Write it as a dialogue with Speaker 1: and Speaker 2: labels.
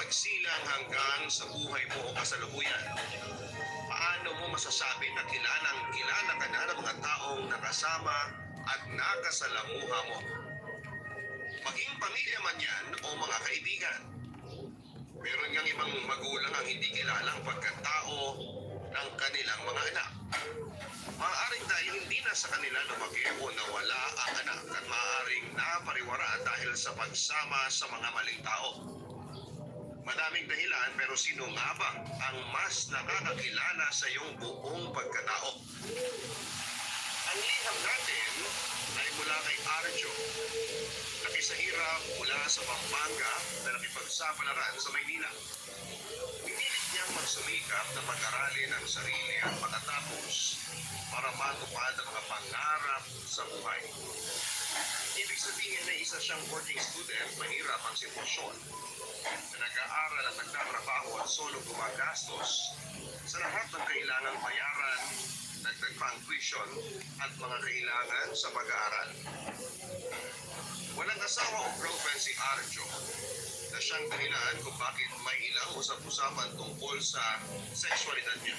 Speaker 1: pagsilang hanggang sa buhay mo o kasalukuyan. Paano mo masasabi na kilala ka na ng mga taong nakasama at nakasalamuha mo? Maging pamilya man yan o mga kaibigan. Meron ngang ibang magulang ang hindi kilalang pagkatao ng kanilang mga anak. Maaaring dahil hindi na sa kanila lumaki o nawala ang anak at maaaring napariwara dahil sa pagsama sa mga maling tao. Madaming dahilan pero sino nga ba ang mas nakakakilala sa iyong buong pagkatao? Ang liham natin ay mula kay Arjo. Laki sa hirap mula sa Pampanga na nakipagsapalaran sa Maynila. Pinilit niyang magsumikap na pag-aralin ang sarili at makatapos para matupad ang mga pangarap sa buhay. Ibig sabihin na isa siyang working student, mahirap ang sitwasyon. Na nag-aaral at nagtatrabaho at solo gumagastos sa lahat ng kailangang bayaran, dagdag pang tuition at mga kailangan sa pag-aaral. Walang asawa o girlfriend si Arjo na siyang dahilan kung bakit may ilang usap-usapan tungkol sa sexualidad niya.